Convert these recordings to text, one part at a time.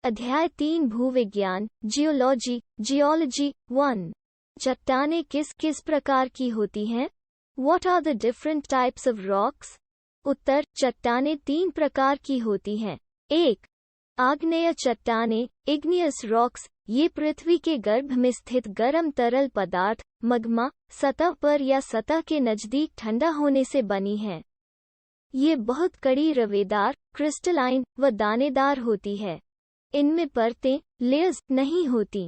अध्याय 3 भूविज्ञान geology geology 1 चट्टानें किस किस प्रकार की होती हैं? What are the different types of rocks? उत्तर चट्टानें 3 प्रकार की होती हैं। 1. आग्नेय चट्टानें इग्नियस रॉक्स, ये पृथ्वी के गर्भ में स्थित गर्म तरल पदार्थ मग्मा सतह पर या सतह के नजदीक ठंडा होने से बनी हैं। ये बहुत कड़ी रवेदार क्रिस्टलाइन व दानेदार होती है। इनमें परतें लेयर्स नहीं होती।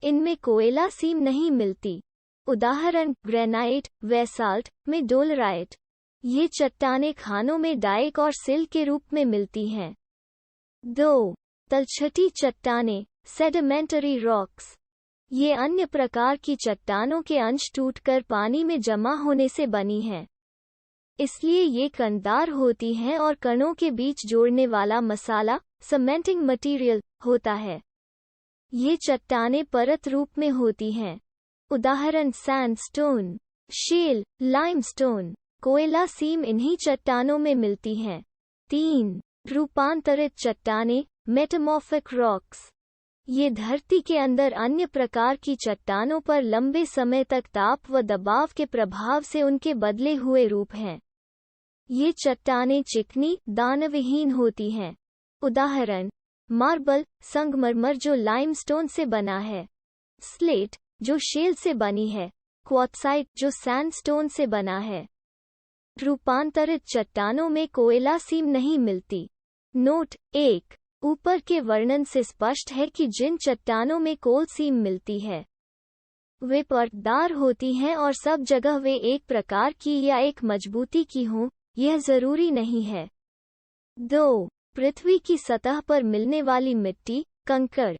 इनमें कोयला सीम नहीं मिलती। उदाहरण ग्रेनाइट बेसाल्ट में डोलराइट। ये चट्टानें खानों में डाइक और सिल के रूप में मिलती हैं। 2. तलछटी चट्टानें सेडिमेंटरी रॉक्स, ये अन्य प्रकार की चट्टानों के अंश टूटकर पानी में जमा होने से बनी हैं। इसलिए ये कणदार होती हैं और कणों के बीच जोड़ने वाला मसाला सीमेंटिंग मटेरियल होता है। ये चट्टानें परत रूप में होती हैं। उदाहरण सैंडस्टोन, शेल, लाइमस्टोन। कोयला सीम इन्हीं चट्टानों में मिलती हैं। 3. रूपांतरित चट्टानें मेटामॉर्फिक रॉक्स, ये धरती के अंदर अन्य प्रकार की चट्टानों पर लंबे समय तक ताप व दबाव के प्रभाव से उनके बदले हुए रूप हैं। ये चट्टानें चिकनी दानविहीन होती हैं। उदाहरण मार्बल संगमरमर जो लाइमस्टोन से बना है, स्लेट जो शेल से बनी है, क्वार्ट्साइट जो सैंडस्टोन से बना है। रूपांतरित चट्टानों में कोयला सीम नहीं मिलती। नोट 1. ऊपर के वर्णन से स्पष्ट है कि जिन चट्टानों में कोल सीम मिलती है वे परतदार होती हैं और सब जगह वे एक प्रकार की या एक मजबूती की हों, यह जरूरी नहीं है। 2. पृथ्वी की सतह पर मिलने वाली मिट्टी कंकड़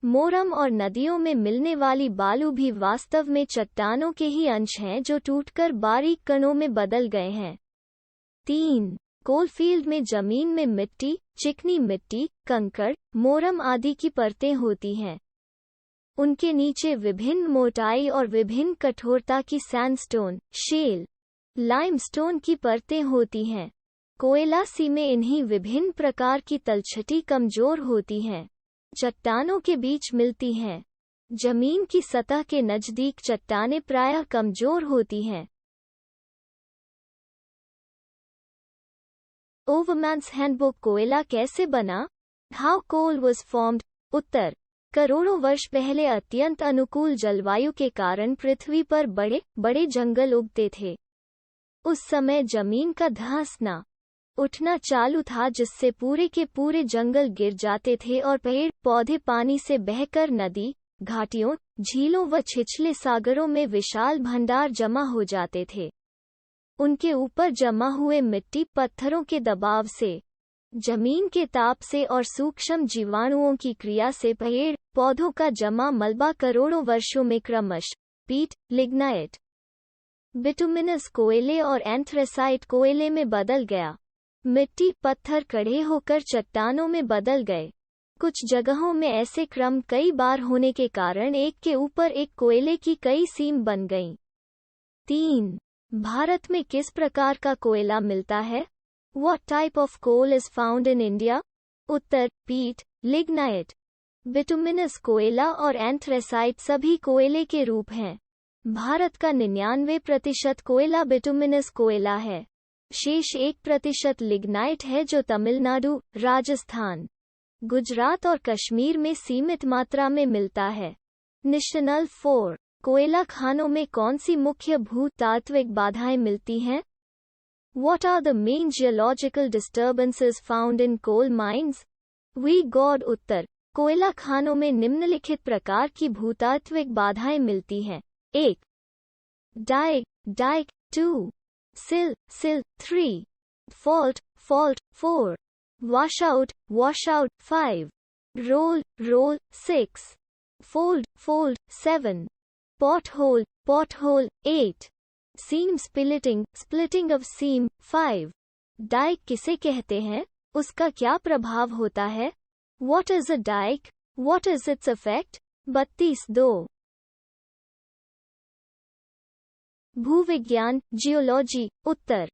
मोरम और नदियों में मिलने वाली बालू भी वास्तव में चट्टानों के ही अंश हैं जो टूटकर बारीक कणों में बदल गए हैं। 3. कोलफील्ड में जमीन में मिट्टी चिकनी मिट्टी कंकड़ मोरम आदि की परतें होती हैं। उनके नीचे विभिन्न मोटाई और विभिन्न कठोरता की सैंडस्टोन शेल लाइमस्टोन की परतें होती हैं। कोयला सीमें इन्हीं विभिन्न प्रकार की तलछटी कमजोर होती हैं। चट्टानों के बीच मिलती हैं। जमीन की सतह के नजदीक चट्टानें प्रायः कमजोर होती हैं। ओवरमैन्स हैंडबुक कोयला कैसे बना? How coal was formed? उत्तर करोड़ों वर्ष पहले अत्यंत अनुकूल जलवायु के कारण पृथ्वी पर बड़े बड़े जंगल उगते थे। उस समय जमीन का धंसना उठना चालू था जिससे पूरे के पूरे जंगल गिर जाते थे और पेड़ पौधे पानी से बहकर नदी घाटियों झीलों व छिछले सागरों में विशाल भंडार जमा हो जाते थे। उनके ऊपर जमा हुए मिट्टी पत्थरों के दबाव से जमीन के ताप से और सूक्ष्म जीवाणुओं की क्रिया से पेड़ पौधों का जमा मलबा करोड़ों वर्षों में क्रमश पीट लिग्नाइट बिटुमिनस कोयले और एंथ्रेसाइट कोयले में बदल गया। मिट्टी पत्थर कड़े होकर चट्टानों में बदल गए। कुछ जगहों में ऐसे क्रम कई बार होने के कारण एक के ऊपर एक कोयले की कई सीम बन गईं। 3. भारत में किस प्रकार का कोयला मिलता है? What type of coal is found in India? उत्तर पीट लिग्नाइट बिटुमिनस कोयला और एंथ्रेसाइट सभी कोयले के रूप हैं। भारत का 99% कोयला बिटुमिनस कोयला है। शेष 1% लिग्नाइट है जो तमिलनाडु राजस्थान गुजरात और कश्मीर में सीमित मात्रा में मिलता है। निशनल 4. कोयला खानों में कौन सी मुख्य भूतात्विक बाधाएं मिलती हैं? What are the main geological disturbances found in coal mines? We God उत्तर कोयला खानों में निम्नलिखित प्रकार की भूतात्विक बाधाएं मिलती हैं। 1. Dyke 2. Sill 3. Fault 4. Washout 5. Roll 6. Fold 7. Pothole 8. Seam splitting of seam 5. Dyke किसे कहते हैं? उसका क्या प्रभाव होता है? What is a dike? What is its effect? 32.2 भूविज्ञान जियोलॉजी उत्तर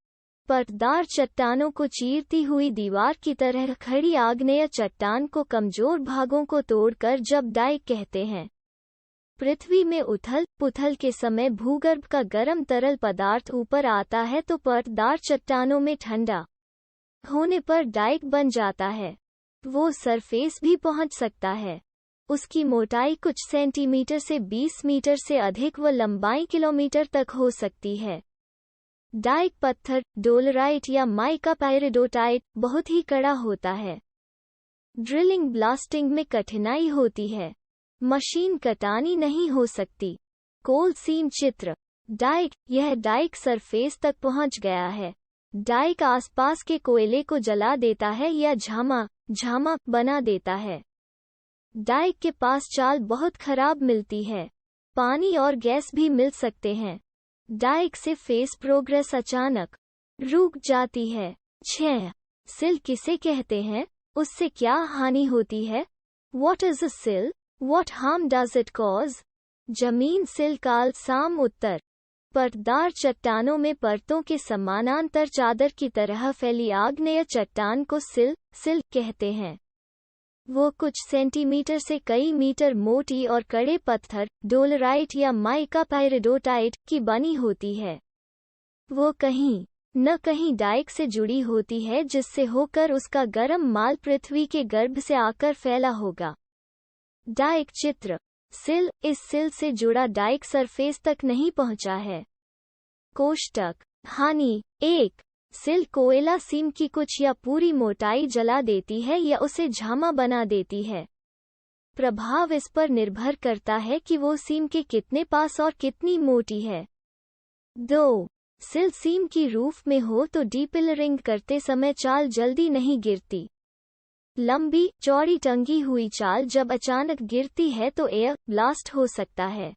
परतदार चट्टानों को चीरती हुई दीवार की तरह खड़ी आग्नेय चट्टान को कमजोर भागों को तोड़कर जब डाइक कहते हैं। पृथ्वी में उथल पुथल के समय भूगर्भ का गर्म तरल पदार्थ ऊपर आता है तो परतदार चट्टानों में ठंडा होने पर डाइक बन जाता है। वो सरफेस भी पहुंच सकता है। उसकी मोटाई कुछ सेंटीमीटर से 20 मीटर से अधिक व लंबाई किलोमीटर तक हो सकती है। डाइक पत्थर डोलराइट या माइका पायरिडोटाइट बहुत ही कड़ा होता है। ड्रिलिंग ब्लास्टिंग में कठिनाई होती है। मशीन कटानी नहीं हो सकती। कोल सीम चित्र। डाइक, यह डाइक सरफेस तक पहुंच गया है। डाइक आसपास के कोयले को जला देता है या झामा बना देता है। डाइक के पास चाल बहुत खराब मिलती है। पानी और गैस भी मिल सकते हैं। डाइक से फेस प्रोग्रेस अचानक रुक जाती है। 6. सिल किसे कहते हैं? उससे क्या हानि होती है? What is a sill? What harm does it cause? जमीन सिल काल साम उत्तर। परतदार चट्टानों में परतों के समानांतर चादर की तरह फैली आग्नेय चट्टान को सिल कहते हैं। वो कुछ सेंटीमीटर से कई मीटर मोटी और कड़े पत्थर डोलराइट या माइका पायरिडोटाइट की बनी होती है। वो कहीं न कहीं डाइक से जुड़ी होती है जिससे होकर उसका गर्म माल पृथ्वी के गर्भ से आकर फैला होगा। डाइक चित्र। सिल, इस सिल से जुड़ा डाइक सरफेस तक नहीं पहुंचा है। कोष्टक। हानि। 1. सिल कोयला सीम की कुछ या पूरी मोटाई जला देती है या उसे झामा बना देती है। प्रभाव इस पर निर्भर करता है कि वो सीम के कितने पास और कितनी मोटी है। 2. सिल सीम की रूफ में हो तो डीपिलरिंग करते समय चाल जल्दी नहीं गिरती। लंबी चौड़ी टंगी हुई चाल जब अचानक गिरती है तो एयर ब्लास्ट हो सकता है।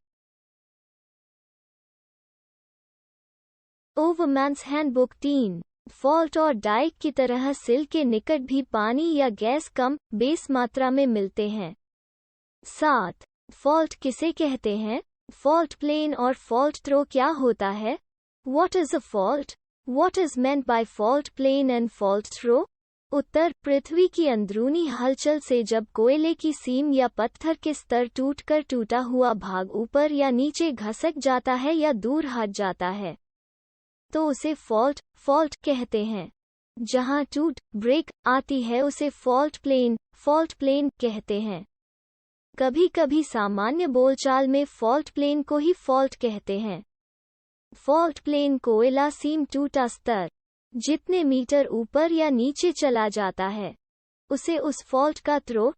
ओवरमैन्स हैंडबुक 3. फॉल्ट और डाइक की तरह सिल के निकट भी पानी या गैस कम बेस मात्रा में मिलते हैं। 7. फॉल्ट किसे कहते हैं? फॉल्ट प्लेन और फॉल्ट थ्रो क्या होता है? What is a fault? What is meant by fault plane and fault throw? उत्तर, पृथ्वी की अंदरूनी हलचल से जब कोयले की सीम या पत्थर के स्तर टूटकर टूटा हुआ भाग ऊपर या नीचे घसक जाता है या दूर हट जाता है तो उसे फॉल्ट कहते हैं। जहां ब्रेक आती है उसे फॉल्ट प्लेन कहते हैं। कभी कभी सामान्य बोलचाल में फॉल्ट प्लेन को ही फॉल्ट कहते हैं। फॉल्ट प्लेन कोयला सीम टूटा स्तर जितने मीटर ऊपर या नीचे चला जाता है उसे उस फॉल्ट का थ्रो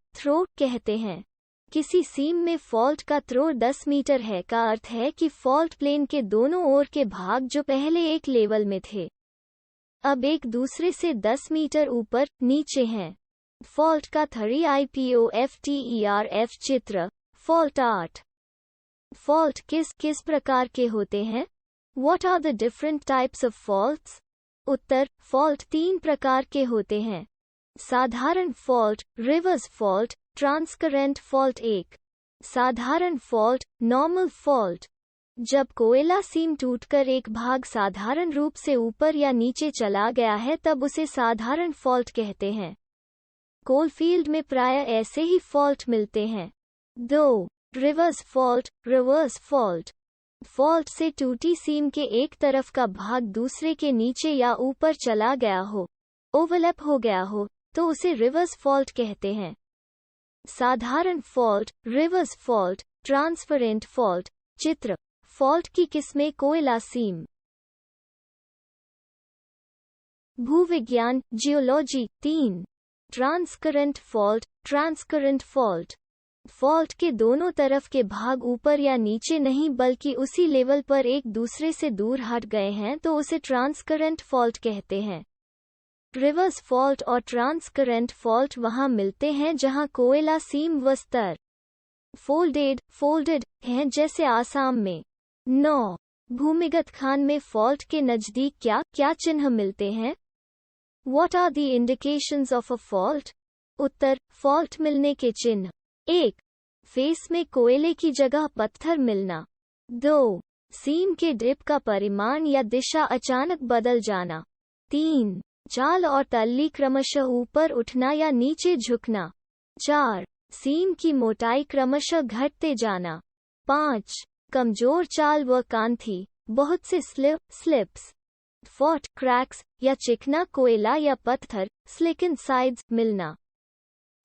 कहते हैं। किसी सीम में फॉल्ट का थ्रो 10 मीटर है का अर्थ है कि फॉल्ट प्लेन के दोनों ओर के भाग जो पहले एक लेवल में थे अब एक दूसरे से 10 मीटर ऊपर नीचे हैं। फॉल्ट का IPOFTERF चित्र। Fault art. फॉल्ट किस प्रकार के होते हैं? What are the different types of faults? Uttar, fault 3 प्रकार के होते हैं। साधारण fault, reverse fault, transcurrent fault. 1. साधारण फॉल्ट, नॉर्मल फॉल्ट। जब कोयला सीम टूटकर एक भाग साधारण रूप से ऊपर या नीचे चला गया है तब उसे साधारण फॉल्ट कहते हैं। कोलफील्ड में प्रायः ऐसे ही फॉल्ट मिलते हैं। 2. Reverse fault. फॉल्ट से टूटी सीम के एक तरफ का भाग दूसरे के नीचे या ऊपर चला गया हो, ओवरलैप हो गया हो, तो उसे रिवर्स फॉल्ट कहते हैं। साधारण फॉल्ट, रिवर्स फॉल्ट, ट्रांसफरेंट फॉल्ट। चित्र। फॉल्ट की किस्में कोयला सीम। भूविज्ञान जियोलॉजी 3. Transcurrent fault. फॉल्ट के दोनों तरफ के भाग ऊपर या नीचे नहीं बल्कि उसी लेवल पर एक दूसरे से दूर हट गए हैं तो उसे ट्रांसकरेंट फॉल्ट कहते हैं। रिवर्स फॉल्ट और ट्रांसकरेंट फॉल्ट वहां मिलते हैं जहां कोयला सीम व स्तर फोल्डेड हैं जैसे आसाम में। 9. भूमिगत खान में फॉल्ट के नजदीक क्या चिन्ह मिलते हैं? What are the indications of a fault? Uttar, fault मिलने के चिन्ह। 1. फेस में कोयले की जगह पत्थर मिलना। 2. सीम के डिप का परिमाण या दिशा अचानक बदल जाना। 3. चाल और तल्ली क्रमशः ऊपर उठना या नीचे झुकना. 4. सीम की मोटाई क्रमशः घटते जाना. 5. कमजोर चाल व कांथी, बहुत से स्लिप्स, फॉट क्रैक्स या चिकना कोयला या पत्थर, स्लिकन साइड्स, मिलना.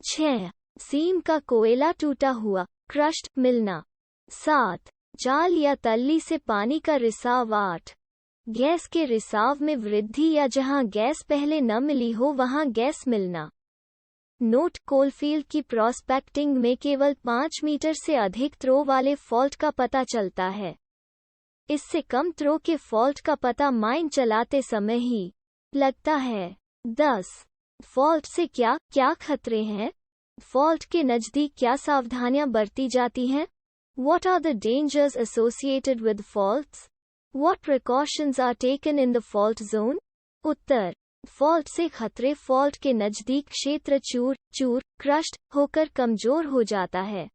6. सीम का कोयला टूटा हुआ, क्रश्ड, मिलना. 7. चाल या तल्ली से पानी का रिसाव. 8. गैस के रिसाव में वृद्धि या जहां गैस पहले न मिली हो वहां गैस मिलना. नोट: कोलफील्ड की प्रॉस्पेक्टिंग में केवल 5 मीटर से अधिक थ्रो वाले फॉल्ट का पता चलता है. इससे कम थ्रो के फॉल्ट का पता माइन चलाते समय ही लगता है. 10. फॉल्ट से क्या क्या खतरे हैं? फॉल्ट के नज़दीक क्या सावधानियां बरती जाती हैं? What are the dangers associated with faults? What precautions are taken in the fault zone? Uttar: fault से खतरे फॉल्ट के नज़दीक क्षेत्र चूर क्रश्ड होकर कमजोर हो जाता है.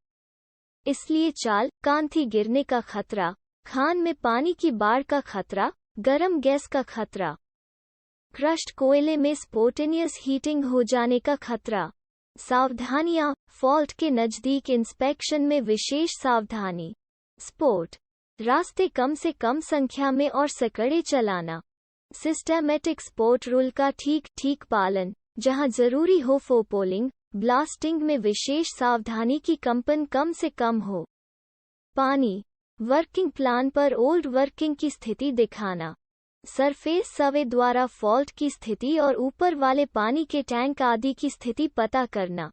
इसलिए चाल, कांथी गिरने का खतरा, खान में पानी की बाढ़ का खतरा, गर्म गैस का खतरा, क्रश्ड कोयले में स्पोटेनियस हीटिंग हो जाने का खतरा. सावधानियां: फॉल्ट के नज़दीक इंस्पेक्शन में विशेष सावधानी. स्पोर्ट: रास्ते कम से कम संख्या में और सकड़े चलाना. सिस्टेमेटिक स्पोर्ट रूल का ठीक पालन, जहां जरूरी हो फोपोलिंग, ब्लास्टिंग में विशेष सावधानी की कंपन कम से कम हो. पानी: वर्किंग प्लान पर ओल्ड वर्किंग की स्थिति दिखाना. सरफेस सर्वे द्वारा फॉल्ट की स्थिति और ऊपर वाले पानी के टैंक आदि की स्थिति पता करना.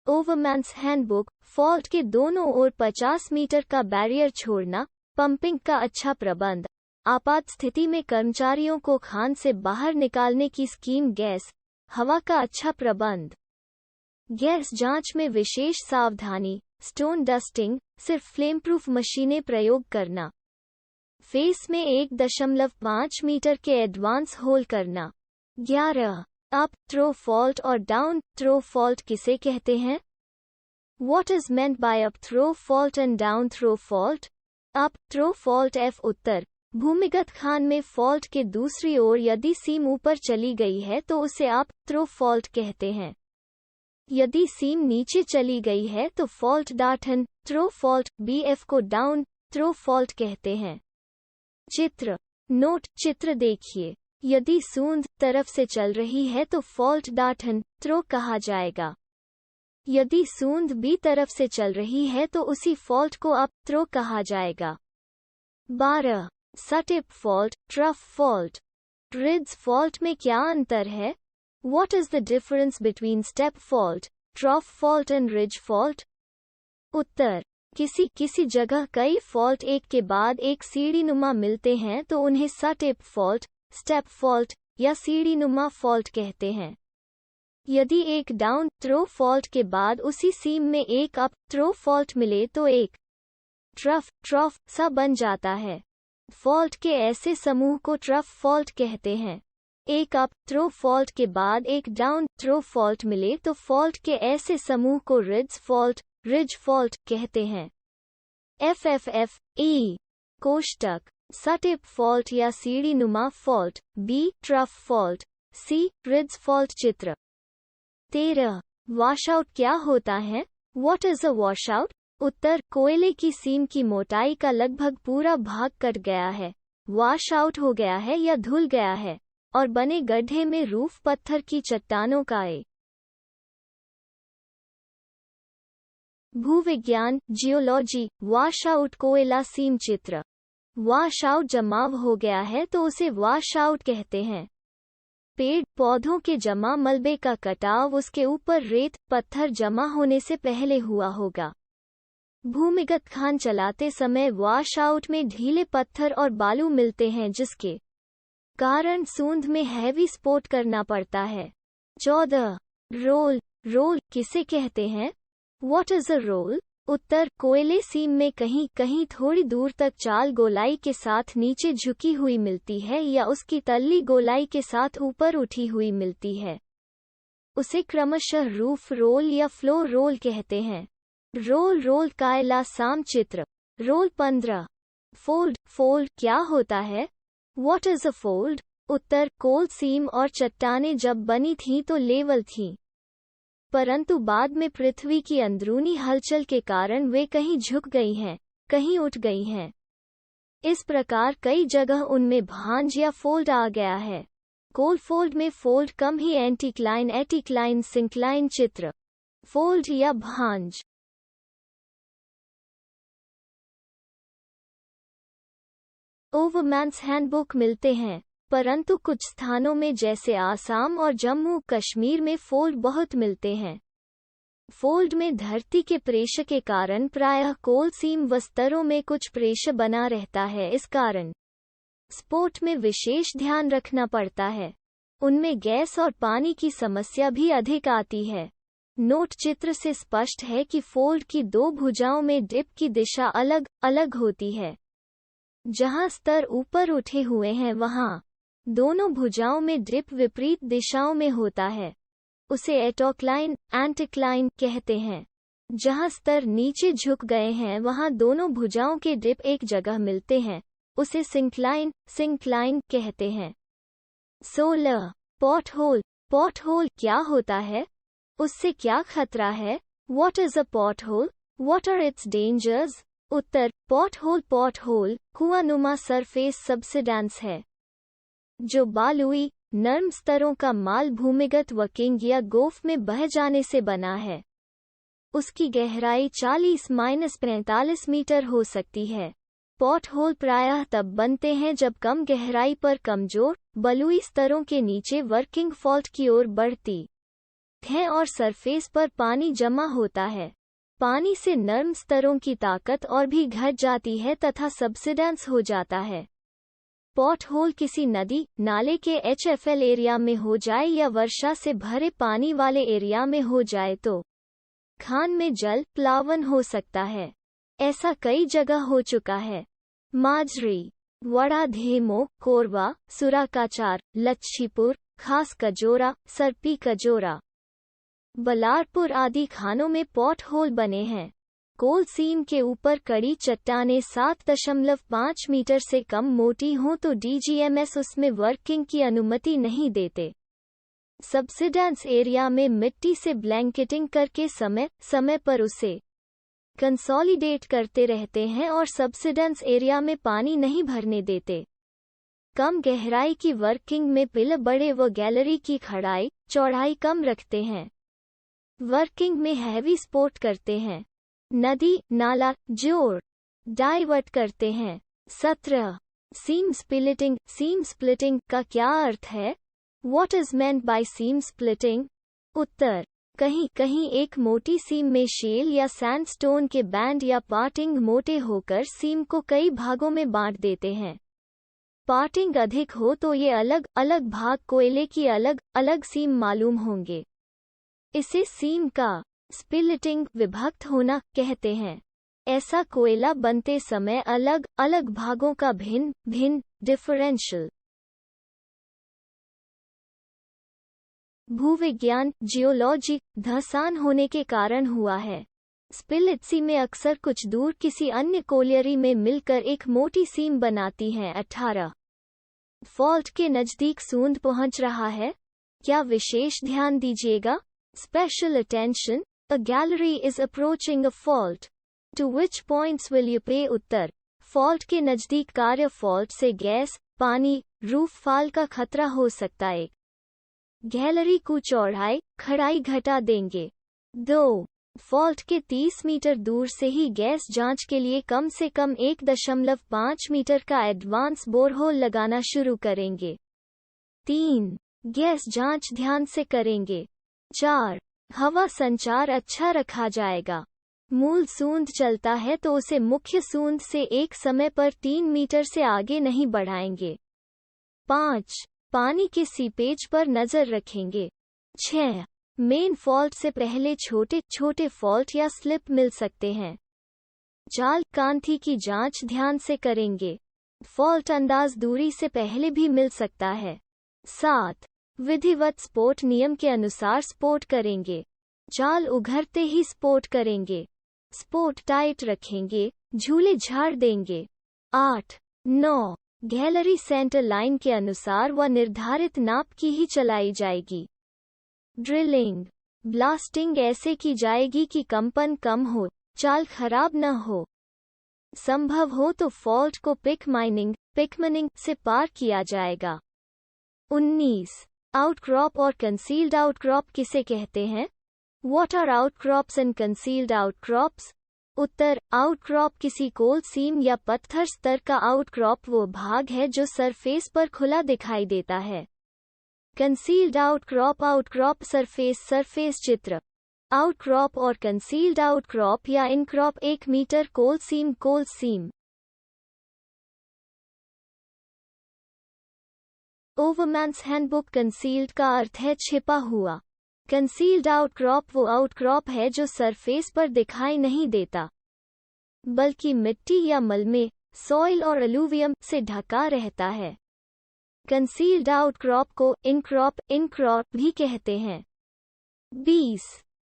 ओवरमैन्स हैंडबुक: फॉल्ट के दोनों ओर 50 मीटर का बैरियर छोड़ना, पंपिंग का अच्छा प्रबंध, आपात स्थिति में कर्मचारियों को खान से बाहर निकालने की स्कीम, गैस हवा का अच्छा प्रबंध. गैस जांच में विशेष सावधानी, स्टोन डस्टिंग, सिर्फ फ्लेमप्रूफ मशीनें प्रयोग करना. फेस में 1.5 मीटर के एडवांस होल करना. 11. अप थ्रो फॉल्ट और डाउन थ्रो फॉल्ट किसे कहते हैं? What is meant by up throw fault and down throw fault? Up throw fault F. उत्तर: भूमिगत खान में फॉल्ट के दूसरी ओर यदि सीम ऊपर चली गई है तो उसे अप थ्रो फॉल्ट कहते हैं. यदि सीम नीचे चली गई है तो fault down throw fault BF को डाउन थ्रो फॉल्ट कहते हैं. चित्र: नोट: चित्र देखिए. यदि सूंद तरफ से चल रही है तो फॉल्ट डाउन थ्रो कहा जाएगा. यदि सूंद बी तरफ से चल रही है तो उसी फॉल्ट को अप थ्रो कहा जाएगा. 12. Step fault, trough fault. Ridge fault में क्या अंतर है? What is the difference between step fault, trough fault and ridge fault? उत्तर: किसी जगह कई फॉल्ट एक के बाद एक सीढ़ीनुमा मिलते हैं तो उन्हें स्टेप फॉल्ट, स्टेप फॉल्ट या सीढ़ीनुमा फॉल्ट कहते हैं. यदि एक डाउन थ्रो फॉल्ट के बाद उसी सीम में एक अप थ्रो फॉल्ट मिले तो एक ट्रफ सा बन जाता है. फॉल्ट के ऐसे समूह को ट्रफ फॉल्ट कहते हैं. एक अप थ्रो फॉल्ट के बाद एक डाउन थ्रो फॉल्ट मिले तो फॉल्ट के ऐसे समूह को रिज फॉल्ट कहते हैं. FFFE कोष्टक: स्टेप फॉल्ट या सीढ़ीनुमा fault, B trough fault, C ridge fault. चित्र: 13. वॉशआउट क्या होता है? What is a washout? उत्तर: कोयले की सीम की मोटाई का लगभग पूरा भाग कट गया है, वॉश आउट हो गया है या धुल गया है, और बने गड्ढे में रूफ पत्थर की चट्टानों का भूविज्ञान, जियोलॉजी. वॉशआउट कोयला सीम. चित्र: वॉशआउट जमाव हो गया है तो उसे वॉशआउट कहते हैं. पेड़ पौधों के जमा मलबे का कटाव उसके ऊपर रेत पत्थर जमा होने से पहले हुआ होगा. भूमिगत खान चलाते समय वॉशआउट में ढीले पत्थर और बालू मिलते हैं जिसके कारण सूंद में हैवी स्पोर्ट करना पड़ता है. 14. रोल किसे कहते हैं? What is a roll? उत्तर: कोयले सीम में कहीं कहीं थोड़ी दूर तक चाल गोलाई के साथ नीचे झुकी हुई मिलती है या उसकी तल्ली गोलाई के साथ ऊपर उठी हुई मिलती है. उसे क्रमशः रूफ रोल या फ्लोर रोल कहते हैं. रोल कायला साम. चित्र: रोल 15. फोल्ड क्या होता है? What is a fold? उत्तर, कोल सीम और चट्टानें जब बनी थीं तो लेवल थीं, परंतु बाद में पृथ्वी की अंदरूनी हलचल के कारण वे कहीं झुक गई हैं, कहीं उठ गई हैं। इस प्रकार कई जगह उनमें भांज या फोल्ड आ गया है। कोल फोल्ड में फोल्ड कम ही एंटीक्लाइन सिंक्लाइन चित्र, फोल्ड या भांज। ओवरमैन्स हैंडबुक मिलते हैं, परंतु कुछ स्थानों में जैसे आसाम और जम्मू कश्मीर में फोल्ड बहुत मिलते हैं। फोल्ड में धरती के प्रेशर के कारण प्रायः कोल सीम व स्तरों में कुछ प्रेशर बना रहता है। इस कारण स्पोर्ट में विशेष ध्यान रखना पड़ता है। उनमें गैस और पानी की समस्या भी अधिक आती है। नोट चित्र से स्पष्ट है कि फोल्ड की दो भुजाओं में डिप की दिशा अलग अलग होती है। जहां स्तर ऊपर उठे हुए हैं वहां दोनों भुजाओं में डिप विपरीत दिशाओं में होता है। उसे एंटीक्लाइन कहते हैं। जहां स्तर नीचे झुक गए हैं वहां दोनों भुजाओं के डिप एक जगह मिलते हैं। उसे सिंक्लाइन कहते हैं। 16 पॉटहोल क्या होता है? उससे क्या खतरा है? What is a pothole? What are its dangers? उत्तर, पॉटहोल कुआनुमा सरफेस सब्सिडेंस है, जो बालुई नर्म स्तरों का माल भूमिगत वर्किंग या गोफ में बह जाने से बना है। उसकी गहराई 40-45 मीटर हो सकती है। पॉटहोल प्रायः तब बनते हैं जब कम गहराई पर कमजोर बलुई स्तरों के नीचे वर्किंग फॉल्ट की ओर बढ़ती है और सरफेस पर पानी जमा होता है। पानी से नर्म स्तरों की ताकत और भी घट जाती है तथा सब्सिडेंस हो जाता है। पॉटहोल किसी नदी नाले के HFL एरिया में हो जाए या वर्षा से भरे पानी वाले एरिया में हो जाए तो खान में जल प्लावन हो सकता है। ऐसा कई जगह हो चुका है। माजरी, वड़ाधेमो, कोरबा, सुराकाचार, लच्छीपुर, खास कजोरा, सरपी कजोरा, बलारपुर आदि खानों में पॉटहोल बने हैं। कोल सीम के ऊपर कड़ी चट्टानें 7.5 मीटर से कम मोटी हों तो DGMS उसमें वर्किंग की अनुमति नहीं देते। सब्सिडेंस एरिया में मिट्टी से ब्लैंकेटिंग करके समय समय पर उसे कंसोलिडेट करते रहते हैं और सब्सिडेंस एरिया में पानी नहीं भरने देते। कम गहराई की वर्किंग में पिलर बड़े व गैलरी की चौड़ाई कम रखते हैं। वर्किंग में हैवी स्पोर्ट करते हैं। नदी नाला जोड़ डाइवर्ट करते हैं। 17 सीम स्प्लिटिंग का क्या अर्थ है? What is meant by seam splitting? उत्तर, कहीं एक मोटी सीम में शेल या सैंडस्टोन के बैंड या पार्टिंग मोटे होकर सीम को कई भागों में बांट देते हैं। पार्टिंग अधिक हो तो ये अलग अलग भाग कोयले की अलग अलग सीम मालूम होंगे। इसे सीम का स्प्लिटिंग विभक्त होना कहते हैं। ऐसा कोयला बनते समय अलग अलग भागों का भिन्न डिफरेंशियल भूविज्ञान जियोलॉजी धंसान होने के कारण हुआ है। स्पिलिट्सी में अक्सर कुछ दूर किसी अन्य कोलियरी में मिलकर एक मोटी सीम बनाती हैं। 18 फॉल्ट के नजदीक सूंद पहुंच रहा है, क्या विशेष ध्यान दीजिएगा? Special attention, a gallery is approaching a fault. To which points will you pay? Uttar, fault के नजदीक कार्य फॉल्ट से गैस पानी रूफ फॉल का खतरा हो सकता है। गैलरी को खड़ाई घटा देंगे। 2 फॉल्ट के 30 मीटर दूर से ही गैस जांच के लिए कम से कम 1.5 मीटर का एडवांस बोरहोल लगाना शुरू करेंगे। 3 गैस जांच ध्यान से करेंगे। 4 हवा संचार अच्छा रखा जाएगा। मूल सूंद चलता है तो उसे मुख्य सूंद से एक समय पर 3 मीटर से आगे नहीं बढ़ाएंगे। 5 पानी के सीपेज पर नजर रखेंगे। 6 मेन फॉल्ट से पहले छोटे फॉल्ट या स्लिप मिल सकते हैं। जाल कांथी की जांच ध्यान से करेंगे। फॉल्ट अंदाज दूरी से पहले भी मिल सकता है। 7 विधिवत स्पोर्ट नियम के अनुसार स्पोर्ट करेंगे। जाल उघरते ही स्पोर्ट करेंगे। स्पोर्ट टाइट रखेंगे, झूले झाड़ देंगे। 8, 9 गैलरी सेंटर लाइन के अनुसार व निर्धारित नाप की ही चलाई जाएगी। ड्रिलिंग, ब्लास्टिंग ऐसे की जाएगी कि कंपन कम हो, चाल खराब न हो। संभव हो तो फॉल्ट को पिकमनिंग से पार किया जाएगा। 19. आउटक्रॉप और कंसील्ड आउटक्रॉप किसे कहते हैं? What are outcrops and concealed outcrops? Uttar, outcrop किसी कोल सीम या पत्थर स्तर का आउटक्रॉप वो भाग है जो सरफेस पर खुला दिखाई देता है। कंसील्ड आउटक्रॉप सरफेस चित्र। आउटक्रॉप और कंसील्ड आउटक्रॉप या इनक्रॉप 1 मीटर कोल सीम। ओवरमैन्स हैंडबुक कंसील्ड का अर्थ है छिपा हुआ। कंसील्ड आउटक्रॉप वो आउटक्रॉप है जो सरफेस पर दिखाई नहीं देता, बल्कि मिट्टी या मल में, सॉइल और अलूवियम से ढका रहता है। कंसील्ड आउटक्रॉप को इनक्रॉप भी कहते हैं। 20.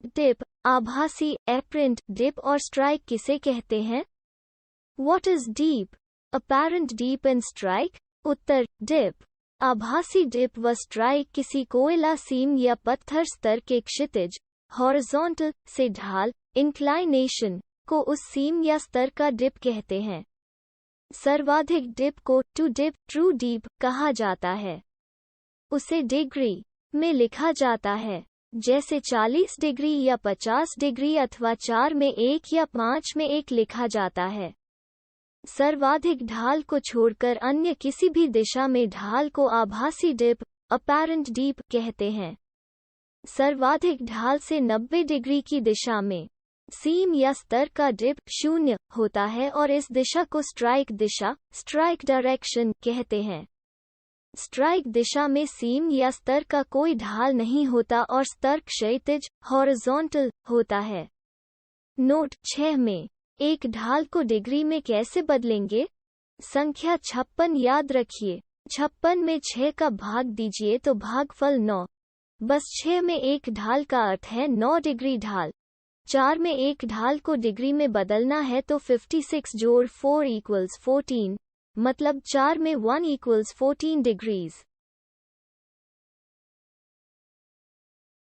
डिप, आभासी एप्रेंट डिप और स्ट्राइक किसे कहते हैं? What is deep? Apparent deep and strike? उत्तर, डिप, आभासी डिप व स्ट्राइक किसी कोयला सीम या पत्थर स्तर के क्षितिज हॉरिजॉन्टल से ढाल इंक्लाइनेशन को उस सीम या स्तर का डिप कहते हैं। सर्वाधिक डिप को ट्रू डीप कहा जाता है। उसे डिग्री में लिखा जाता है, जैसे 40 डिग्री या 50 डिग्री अथवा 4 में 1 या 5 में 1 लिखा जाता है। सर्वाधिक ढाल को छोड़कर अन्य किसी भी दिशा में ढाल को आभासी डिप अपैरेंट डीप कहते हैं। सर्वाधिक ढाल से 90 डिग्री की दिशा में सीम या स्तर का डिप 0 होता है और इस दिशा को स्ट्राइक डायरेक्शन कहते हैं। स्ट्राइक दिशा में सीम या स्तर का कोई ढाल नहीं होता और स्तर क्षैतिज हॉरिजॉन्टल होता है। नोट 6 में एक ढाल को डिग्री में कैसे बदलेंगे? संख्या 56 याद रखिए। 56 में 6 का भाग दीजिए तो भागफल 9। बस 6 में एक ढाल का अर्थ है 9 डिग्री ढाल। 4 में एक ढाल को डिग्री में बदलना है तो 56 जोड़ 4 = 14, मतलब 4 में 1 = 14 डिग्रीज।